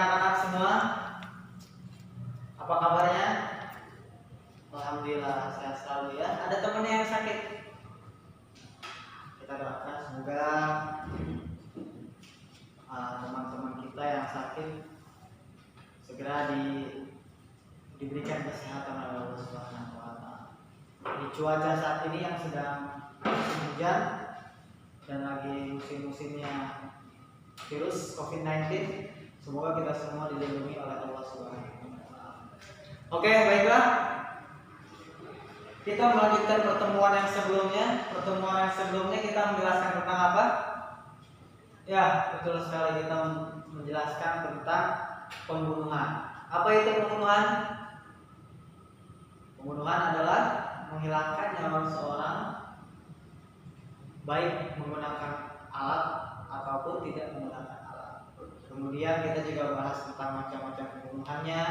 anak-anak semua, apa kabarnya? Alhamdulillah sehat selalu ya. Ada temennya yang sakit? Kita doakan semoga teman-teman kita yang sakit segera diberikan kesehatan oleh Allah Subhanahu wa Ta'ala. Di cuaca saat ini yang sedang hujan dan lagi musim-musimnya virus COVID-19, semoga kita semua dilindungi oleh Allah Subhanahu wa Ta'ala. Oke, baiklah. Kita melanjutkan pertemuan yang sebelumnya. Pertemuan yang sebelumnya kita menjelaskan tentang apa? Ya, betul sekali, kita menjelaskan tentang pembunuhan. Apa itu pembunuhan? Pembunuhan adalah menghilangkan nyawa seseorang, baik menggunakan alat ataupun tidak menggunakan alat. Kemudian kita juga bahas tentang macam-macam pembunuhannya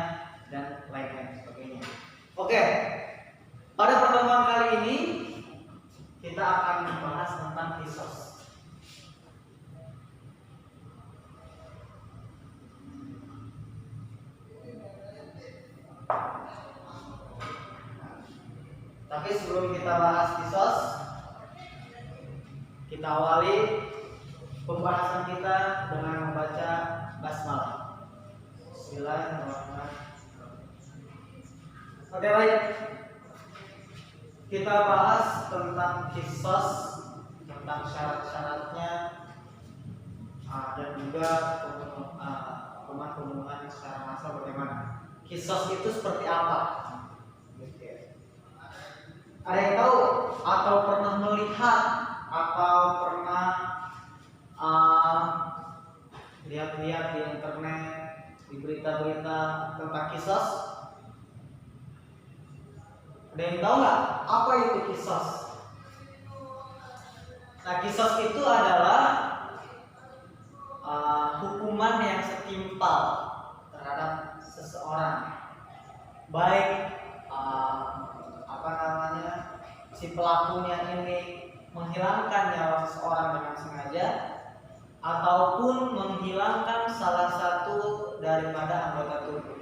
dan lain-lain sebagainya. Oke, pada pertemuan kali ini kita akan membahas tentang kisos. Tapi sebelum kita bahas kisos, kita awali pembahasan kita dengan membaca basmalah. Bismillahirrahmanirrahim. Oke, baik. Kita bahas tentang kisos, tentang syarat-syaratnya, dan juga pembunuhan secara massal bagaimana. Kisos itu seperti apa? Ada yang tahu atau pernah melihat atau pernah lihat-lihat di internet, di berita-berita tentang kisos? Ada yang tahu nggak apa itu kisos? Nah, kisos itu adalah hukuman yang setimpal terhadap seseorang, baik si pelakunya ini menghilangkan nyawa seseorang dengan sengaja ataupun menghilangkan salah satu daripada anggota tubuh.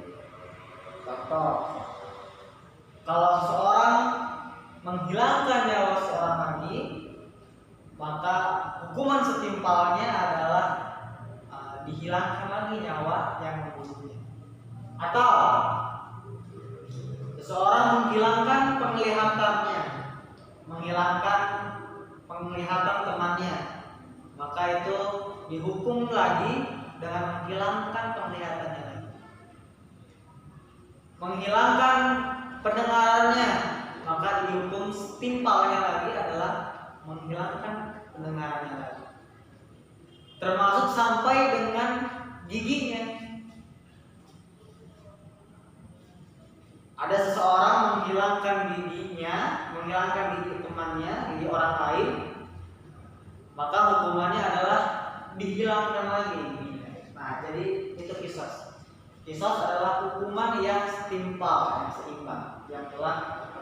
Contoh, kalau seseorang menghilangkan nyawa seorang lagi, maka hukuman setimpalnya adalah dihilangkan lagi nyawa yang membunuhnya. Atau seseorang menghilangkan penglihatannya, menghilangkan penglihatan temannya, maka itu dihukum lagi dengan menghilangkan penglihatannya lagi. Menghilangkan pendengarannya, maka dihukum setimpalnya lagi adalah menghilangkan pendengarannya lagi. Termasuk sampai dengan giginya. Ada seseorang menghilangkan giginya, menghilangkan gigi temannya, gigi orang lain, maka hukumannya adalah dihilangkan lagi giginya. Nah, jadi itu kisos. Kisos adalah hukuman yang setimpal, yang seimbang, yang telah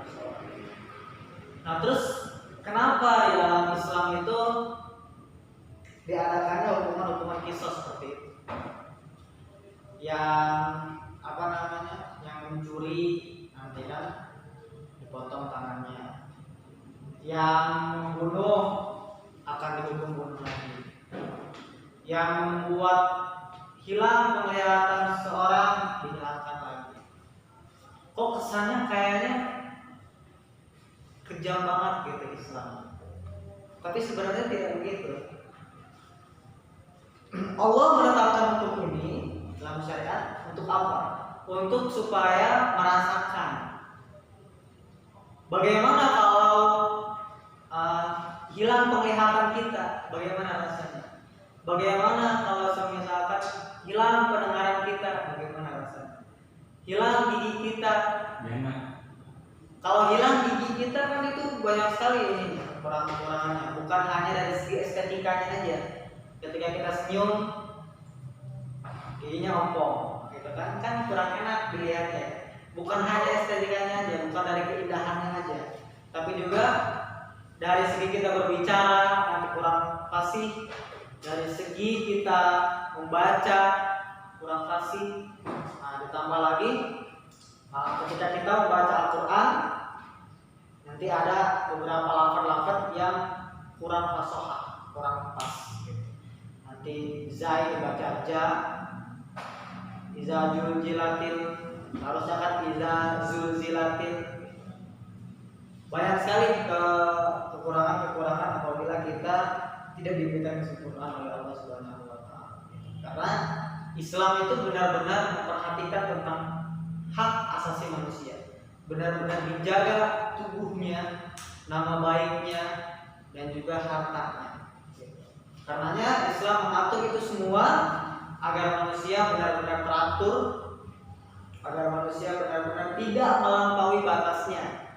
disesuaikan. Nah, terus kenapa di dalam Islam itu diadakannya hukuman-hukuman kisos seperti itu? Yang yang mencuri nanti kan dipotong tangannya, yang membunuh akan dihukum bunuh lagi, yang membuat hilang penglihatan seseorang dihilangkan lagi. Kok kesannya kayaknya kejam banget gitu Islam, tapi sebenarnya tidak begitu. Allah menetapkan hukum ini dalam syariat untuk apa? Untuk supaya merasakan bagaimana kalau hilang penglihatan kita, bagaimana rasanya? Bagaimana kalau misalkan hilang pendengaran kita, bagaimana rasanya? Hilang gigi kita. Kalau hilang gigi kita kan itu banyak sekali ini kekurangan-kekurangannya, bukan hanya dari segi estetikanya aja. Ketika kita senyum, giginya ompong, gitu kan kurang enak dilihatnya. Bukan hanya estetikanya aja, bukan dari keindahannya aja, tapi juga dari segi kita berbicara nanti kurang fasih, dari segi kita membaca kurang fasih. Nah, ditambah lagi ketika kita membaca Al-Quran, nanti ada beberapa lafaz-lafaz yang kurang fasohah, kurang pas. Nanti zai dibaca ja, iza juljilatil, harusnya kan iza zulzilatil. Banyak sekali kekurangan-kekurangan apabila kita tidak diberikan kesempurnaan oleh Allah Subhanahu wa taala. Karena Islam itu benar-benar memperhatikan tentang hak asasi manusia. Benar-benar dijaga tubuhnya, nama baiknya, dan juga hartanya. Karenanya Islam mengatur itu semua agar manusia benar-benar teratur, agar manusia benar-benar tidak melampaui batasnya.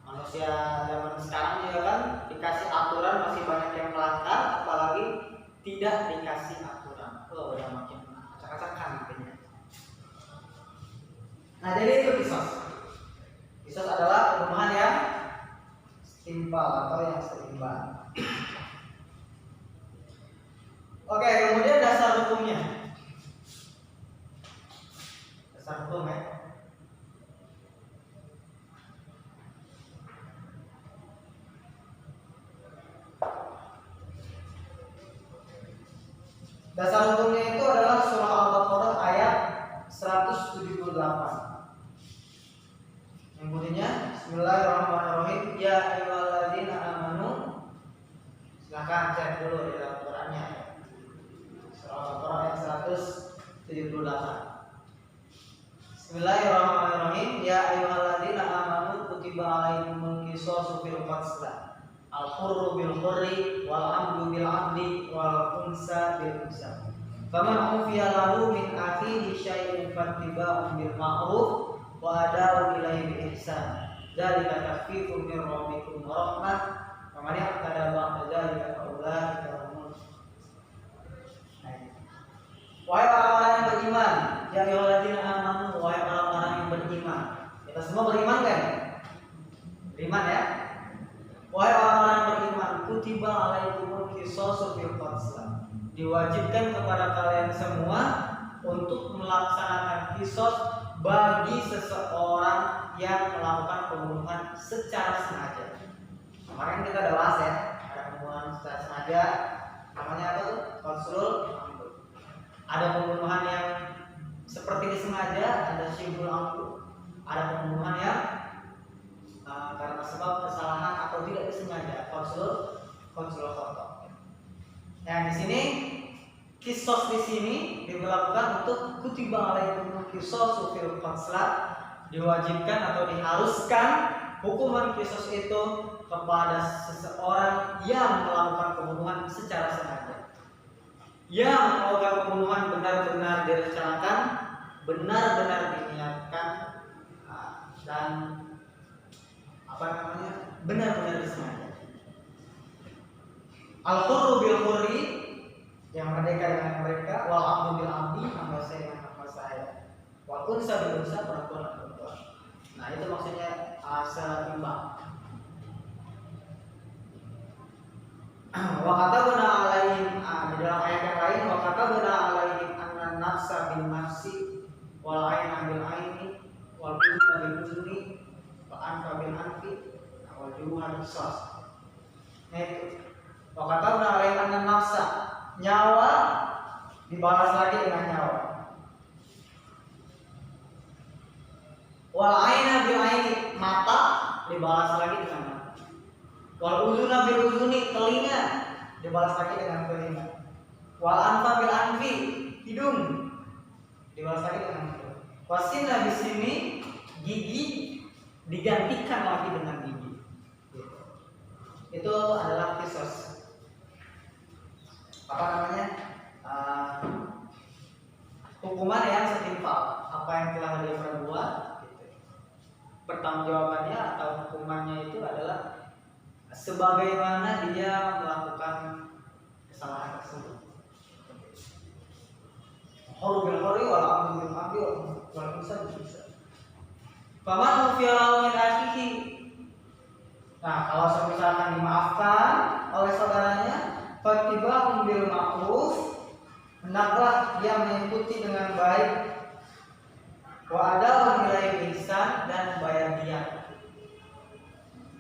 Manusia zaman sekarang juga kan dikasih aturan masih banyak yang melanggar, apalagi tidak dikasih aturan. Oh, udah makin acak-acakan intinya. Nah, jadi itu kisos. Kisos adalah pembunuhan yang setimpal atau yang seimbang. Oke, kemudian dasar hukumnya. Dasar hukum ya. Dasar hukumnya itu adalah surah Al-Baqarah ayat 178. Yang bunyinya Bismillahirrahmanirrahim. Ya ayyuhalladzina amanu. Silakan cek dulu di dalam Qur'annya. Surah Al-Baqarah ayat 178. Bismillahirrahmanirrahim. Ya ayyuhalladzina amanu kutiba alaikumul qisasu fil qatl. Al-hurru bil hurri wal 'abdu bil 'abdi wal unsa bil unsa. Faman ufiya lahu min akhihi syai'un fattiba'un bil ma'ruf wa ada'un ilaihi bi ihsan. Dzalika takhfifun min rabbikum wa rahmah. Faman ya'tada ba'da dzalika fa ulaika humul. Wahai orang-orang yang beriman, ya ayyuhalladzina amanu, wahai orang-orang yang beriman. Kita semua beriman kan? Beriman ya? Wahai orang-orang yang beriman, kutiba alaikumul qisasu fil qatl. Diwajibkan kepada kalian semua untuk melaksanakan qisas bagi seseorang yang melakukan pembunuhan secara sengaja. Kemarin kita udah bahas ya, ada pembunuhan secara sengaja, namanya apa tuh? Qatlul amd. Ada pembunuhan yang seperti disengaja, ada syibhul amd. Ada pembunuhan yang karena sebab kesalahan atau tidak disengaja, qatlul khata'. Nah, di sini qisas di sini diberlakukan untuk kutiba alaikumul qisasu fil qatl, diwajibkan atau diharuskan hukuman qisas itu kepada seseorang yang melakukan pembunuhan secara sengaja. Yang melakukan pembunuhan benar-benar direncanakan, benar-benar diniatkan, dan benar-benar disengaja. Al-hurru bil hurri, yang merdeka dengan mereka, wal 'abdu bil 'abdi, hamba saya dengan hamba saya, wal unsa bil unsa, perempuan dan perempuan. Nah, itu maksudnya seimbang. Wa katabna alaihim, di dalam ayat yang lain, wa katabna alaihim anna nafsa bin nafsi wal 'aina bil 'aini wal udhna bil udhni wal anfa bil anfi wal juruha qisas. Nah, itu wa katabna alaihim anna nafsa, nyawa dibalas lagi dengan nyawa. Wal 'aina bil 'aini, mata dibalas lagi dengan mata. Wal udhuna bil udhuni, telinga dibalas lagi dengan telinga. Wal anfa bil anfi, hidung dibalas lagi dengan hidung. Wasinna di sini gigi digantikan lagi dengan gigi. Itu adalah qisas. Apa namanya? Hukuman yang setimpal. Apa yang telah dia perbuat, pertanggungjawabannya atau hukumannya itu adalah sebagaimana dia melakukan kesalahan tersebut. Hurru bil hurri wal 'abdu bil 'abdi wal unsa bil unsa. Faman ufiya lahu min akhihi. Nah, kalau misalkan dimaafkan oleh saudaranya, fattiba'un bil ma'ruf, hendaklah dia mengikuti dengan baik wa ada nilai ihsan dan membayar dia.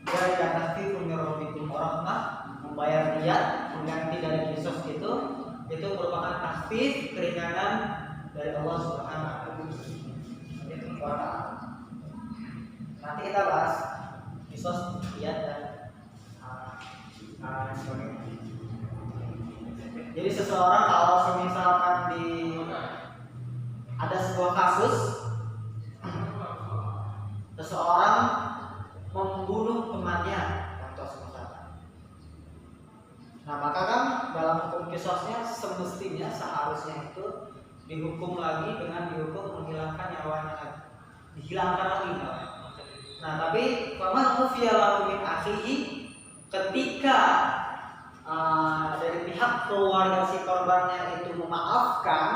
Dia nasifu min rabbikum rahmah, membayar dia mengganti dari kisos itu merupakan tasfif keringanan dari Allah Subhanahu wa taala. Nanti kita bahas kisos dia dan sebagainya. Jadi seseorang kalau misalkan ada sebuah kasus seseorang membunuh temannya, contoh misalkan. Nah maka kan dalam hukum kisosnya semestinya seharusnya itu dihukum lagi dengan dihukum menghilangkan nyawanya, dihilangkan lagi. Nah tapi faman ufiya lahu min akhihi, ketika dari pihak keluarga si korbannya itu memaafkan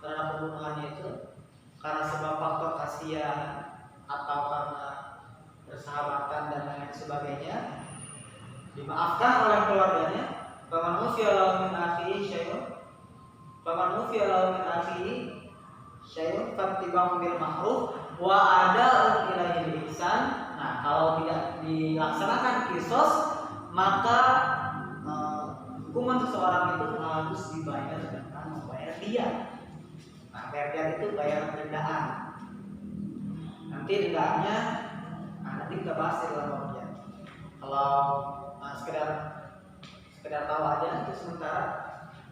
terhadap pembunuhannya itu karena sebab faktor kasihan atau karena persahabatan dan lain sebagainya, dimaafkan oleh keluarganya. Faman ufiya lahu min akhihi syai'un fattiba'un bil ma'ruf wa ada'un ilaihi ihsan. Nah, kalau tidak dilaksanakan kisos, maka hukuman seseorang itu harus dibayar dengan membayar dia. Nah, bayar dia itu bayar dendaan. Nanti dendaannya, nanti kita bahas di dalam bagian. Kalau sekedar tahu aja itu sementara.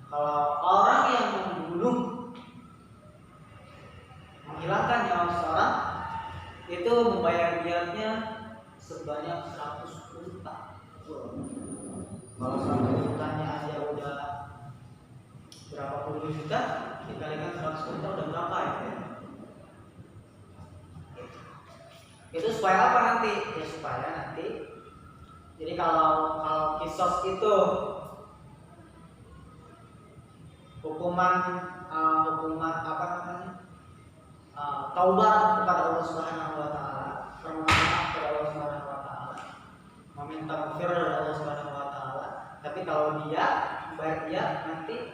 Kalau orang yang membunuh, menghilangkan nyawa seseorang, itu membayar dianya sebanyak 100 unta. Kalau 100 untanya aja udah berapa puluh juta, dikalikan 100 unta udah berapa ya? Itu supaya apa nanti? Ya supaya nanti. Jadi kalau kisos itu hukuman apa namanya? Taubat kepada Allah Subhanahu wa taala, permohonan kepada Allah Subhanahu wa taala, meminta maghfirah dari Allah Subhanahu wa taala. Tapi kalau dia bayar dia nanti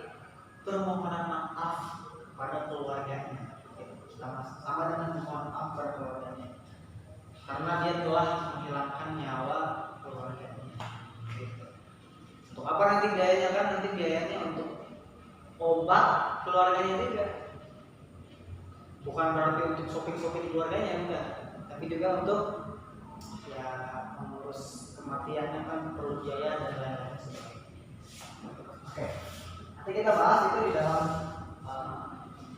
permohonan maaf pada keluarganya, sama dengan permohonan maaf pada keluarganya, karena dia telah menghilangkan nyawa keluarganya. Untuk apa nanti biayanya kan? Nanti biayanya untuk obat keluarganya juga. Bukan berarti untuk shopping keluarganya, enggak. Tapi juga untuk ya mengurus kematiannya kan perlu biaya dan lain-lain sebagainya. Oke. Nanti kita bahas itu di dalam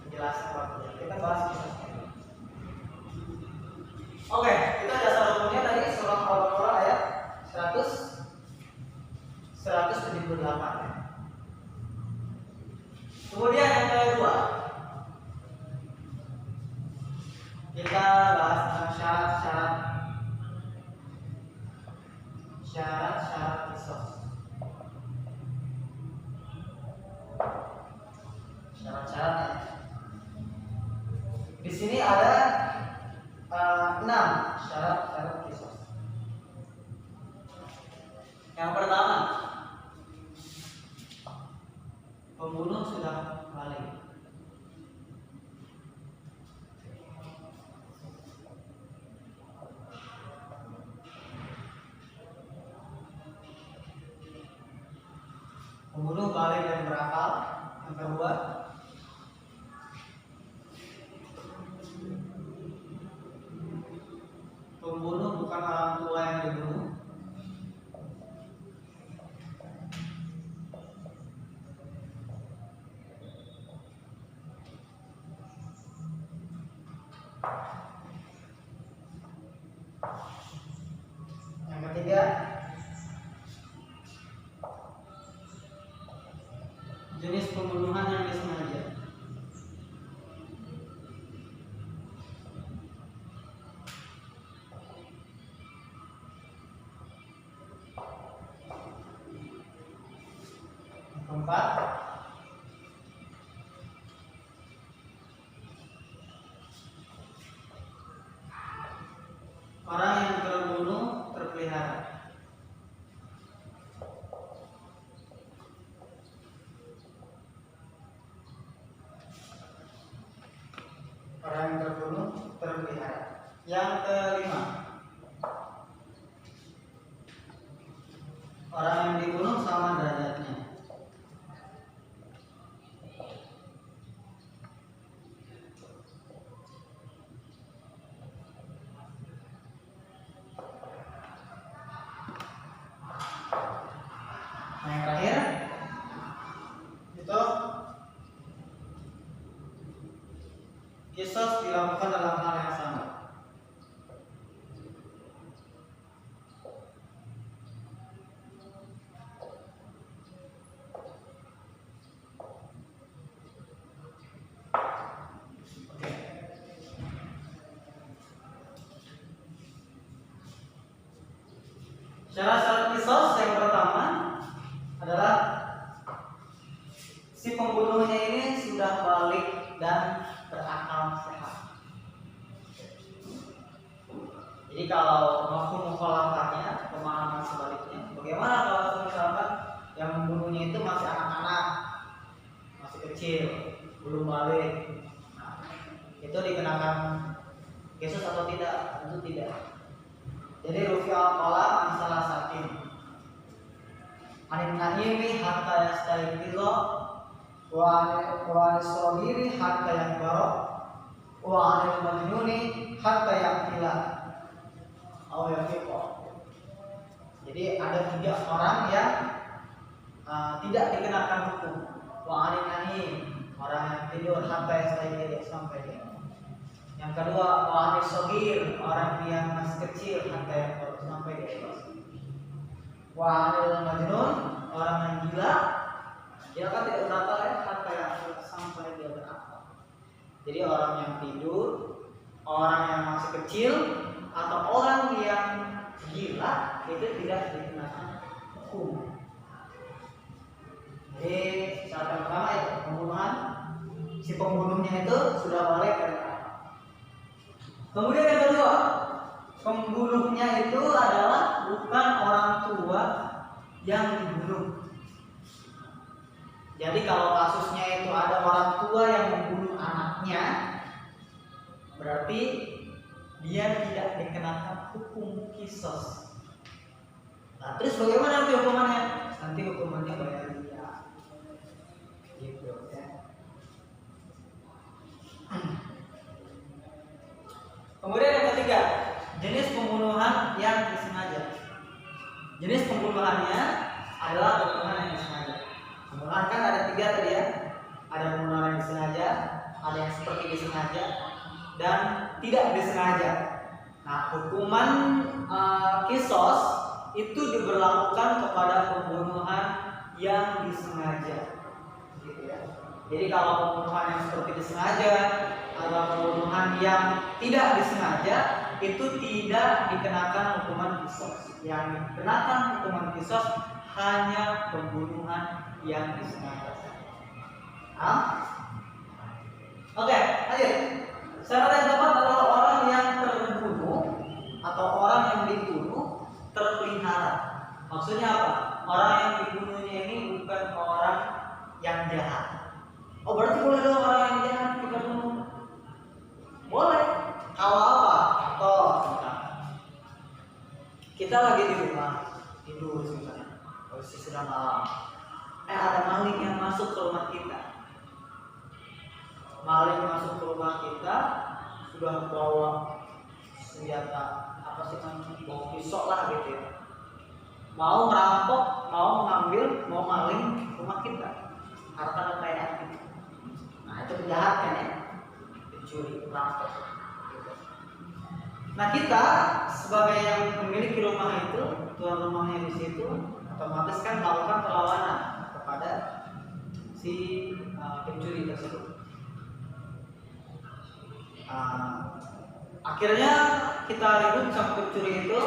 penjelasan waktunya. Kita bahas kisahnya. Oke, itu dasar hukumnya tadi surah Al-Baqarah ayat 178 ya. Kemudian yang kedua, kita bahas tentang syarat-syarat kisos. Syarat-syaratnya. Di sini ada 6 syarat-syarat kisos. Yang pertama, pembunuh sudah balik. Pembunuh balik dan berakal. Yang kedua, pembunuh bukan orang tua yang dibunuh. Yang ketiga, jenis pembunuhan yang disengaja. Yang keempat, orang yang terbunuh terpelihara. Orang yang terbunuh terpelihara. Yang kelima, orang yang dibunuh sama derajatnya. Nah, yang terakhir itu kisos dilakukan dalam hal yang sama. Syarat-syarat kisos yang pertama adalah si pembunuhnya ini sudah balik dan berakal sehat. Jadi kalau mafhum mukhalafahnya, pemahaman sebaliknya, bagaimana kalau misalkan yang membunuhnya itu masih anak-anak, masih kecil, belum balik, nah, itu dikenakan kisos atau tidak? Tentu tidak. Jadi rufi al-qalam salah sakin anin nahimi hatta yastaiqidha wa anis-saghiri hatta yakbara wa anil majnuni hatta yaqtila aw yafiqa. Jadi ada 3 orang yang tidak dikenakan hukum. Wa anin nahim, orang yang tidur hatta yastaiqidha sampai dia. Yang kedua, wa'anis sogir, orang yang masih kecil sampai dia dewasa. Wa'anil majnun, orang yang gila, dia kan tidak berakal ya, sampai dia berakal. Jadi orang yang tidur, orang yang masih kecil, atau orang yang gila itu tidak dikenakan hukum. Jadi syarat yang pertama itu pembunuhan, si pembunuhnya itu sudah balik dari. Kemudian yang kedua, pembunuhnya itu adalah bukan orang tua yang dibunuh. Jadi kalau kasusnya itu ada orang tua yang membunuh anaknya, berarti dia tidak dikenakan hukum kisos. Nah, terus bagaimana nanti hukumannya? Nanti hukumannya bayar dia. Gitu ya. Kemudian yang ketiga, jenis pembunuhan yang disengaja. Jenis pembunuhannya adalah pembunuhan yang disengaja. Pembunuhan kan ada 3 tadi ya. Ada pembunuhan yang disengaja, ada yang seperti disengaja, dan tidak disengaja. Nah, hukuman kisos itu diberlakukan kepada pembunuhan yang disengaja. Gitu ya. Jadi kalau pembunuhan yang seperti disengaja atau pembunuhan yang tidak disengaja itu tidak dikenakan hukuman kisos. Yang dikenakan hukuman kisos hanya pembunuhan yang disengaja. Oke, lanjut. Syarat yang keempat adalah orang yang terbunuh atau orang yang dibunuh terpelihara. Maksudnya apa? Orang yang dibunuhnya ini bukan orang yang jahat. Oh, berarti boleh dong orang yang jahat kita bunuh? Boleh. Kalau apa? Atau kita lagi di rumah tidur misalnya, posisi sedang malam. Ada maling yang masuk ke rumah kita. Maling masuk ke rumah kita sudah bawa senjata, apa sih namanya? Bawa pisau lah gitu ya. Mau merampok, mau mengambil, mau maling rumah kita. Harta kekayaan kita. Nah, itu penjahat kan ya? Pencuri, perampok. Nah, kita sebagai yang memiliki rumah itu, tuan rumahnya di situ, otomatis kan melakukan perlawanan kepada si pencuri tersebut. Akhirnya kita ribut sama pencuri itu,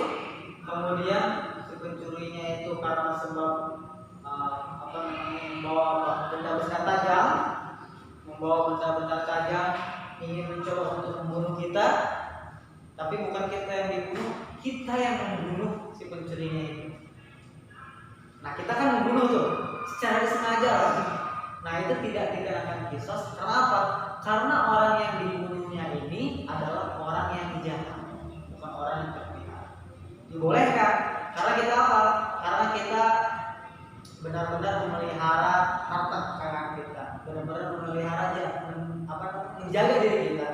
kemudian si pencurinya itu karena sebab membawa benda-benda tajam, ingin mencoba untuk membunuh kita, tapi bukan kita yang dibunuh, kita yang membunuh si pencurinya itu. Nah, kita kan membunuh tuh secara disengaja. Nah, itu tidak dikenakan kisos. Karena apa? Karena orang yang dibunuhnya adalah orang yang dijaga, bukan orang yang terpihak. Dibolehkan karena kita apa? Karena kita benar-benar memelihara harta kekayaan kita, benar-benar memelihara menjaga diri kita,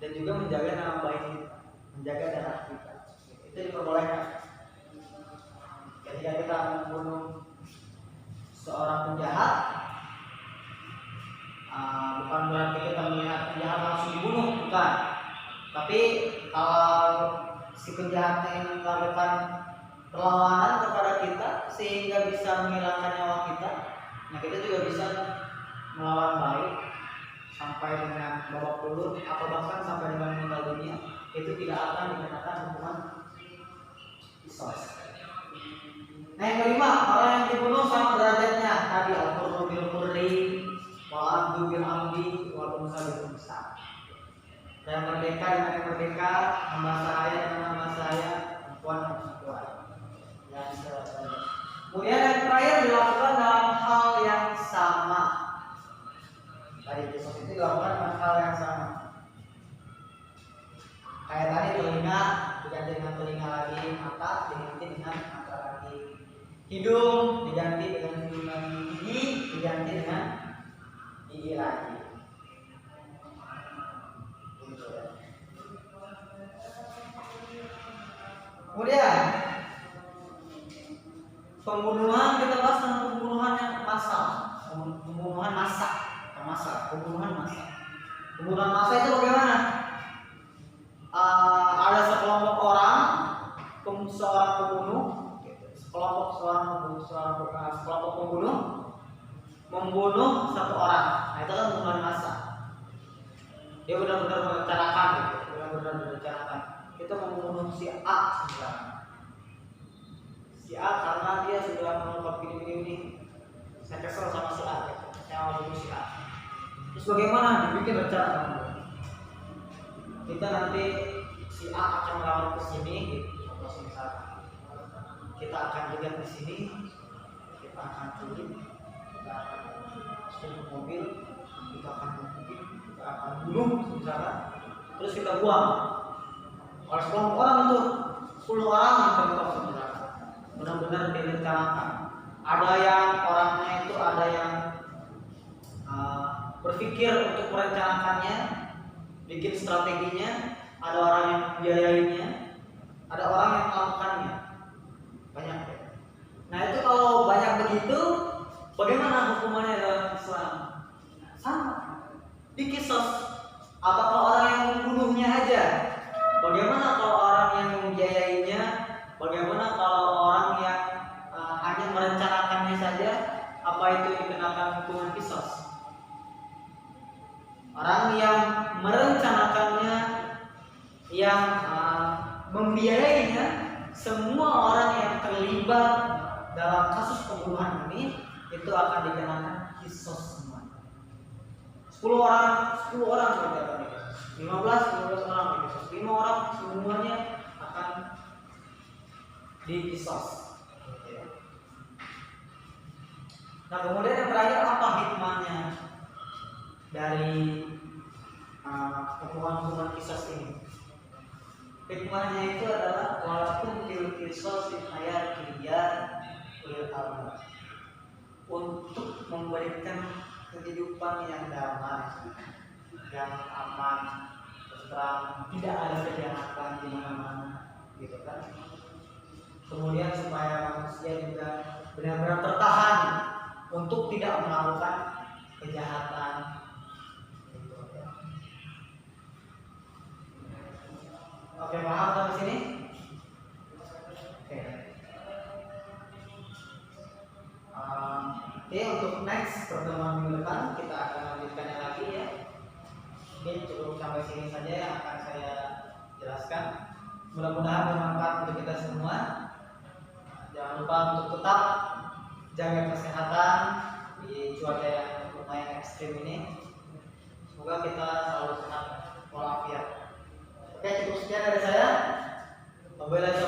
dan juga menjaga nama baik kita, menjaga darah kita. Itu diperbolehkan. Ketika kita membunuh seorang penjahat, bukan berarti kita melihat penjahat langsung dibunuh, bukan. Tapi kalau si penjahatnya yang melakukan perlawanan kepada kita sehingga bisa menghilangkan nyawa kita, nah kita juga bisa melawan baik sampai dengan babak belur atau bahkan sampai dengan meninggal dunia, itu tidak akan dikenakan hukuman qisas. Nah yang kelima, orang yang dibunuh sama derajatnya tadi al-qurru bil qurri wal abdu bil abdi wal unsa bil unsa. Yang merdeka dengan yang merdeka, hamba sahaya dengan hamba sahaya, perempuan dengan perempuan. Ya, kemudian yang terakhir dilakukan dalam hal yang sama. Tadi qisas itu dilakukan dalam hal yang sama. Kayak tadi telinga diganti dengan telinga lagi, mata diganti dengan mata lagi, hidung diganti dengan hidung lagi, gigi diganti dengan gigi lagi. Kemudian pembunuhan, kita bahas tentang pembunuhan yang massal, pembunuhan massa. Pembunuhan massa itu bagaimana? Ada sekelompok orang, seorang pembunuh, sekelompok pembunuh membunuh satu orang. Nah, itu kan pembunuhan massa. Dia benar-benar merencanakan, Kita membunuh si A sebenarnya. Si A karena dia sudah mengungkap ini. Saya kesel sama si A. Saya mau bunuh si A. Terus bagaimana? Dibikin rencana. Kita nanti si A akan melawan ke sini, gitu. Misalnya kita akan lihat di sini, kita akan culik, kita akan masuk mobil, kita akan bunuh, misalnya. Terus kita buang. Oleh 10 orang itu, 10 orang yang terlibat sebenarnya. Benar-benar direncanakan. Ada yang orangnya itu ada yang berpikir untuk merencanakannya, bikin strateginya, ada orang yang biayainya, ada orang yang melakukannya. Banyak ya. Nah itu kalau banyak begitu, bagaimana hukumannya dalam Islam? Sama, dikisos. Apakah orang yang membunuhnya aja? Bagaimana kalau orang yang membiayainya? Bagaimana kalau orang yang hanya merencanakannya saja? Apa itu dikenakan hukuman kisos? Orang yang merencanakannya, yang membiayainya, semua orang yang terlibat dalam kasus pembunuhan ini itu akan dikenakan kisos semua. 10 orang berarti 15 orang dikisos. 5 orang semuanya akan dikisos. Nah kemudian yang terakhir, apa hikmahnya dari hukuman kisos ini? Hikmahnya itu adalah walaupun fil kisos hayatiyya lil alma, untuk memberikan kehidupan yang damai, yang aman, terang, tidak ada kejahatan di mana-mana, gitu kan? Kemudian supaya manusia juga benar-benar tertahan untuk tidak melakukan kejahatan. Gitu, ya. Oke, paham sampai sini? Oke. Oke, untuk next pertemuan minggu depan kita akan lanjutkannya lagi ya. Oke, cukup sampai sini saja yang akan saya jelaskan. Mudah-mudahan bermanfaat untuk kita semua. Jangan lupa untuk tetap jaga kesehatan di cuaca yang lumayan ekstrim ini. Semoga kita selalu sehat walafiat. Oke, cukup sekian dari saya. Wabillahi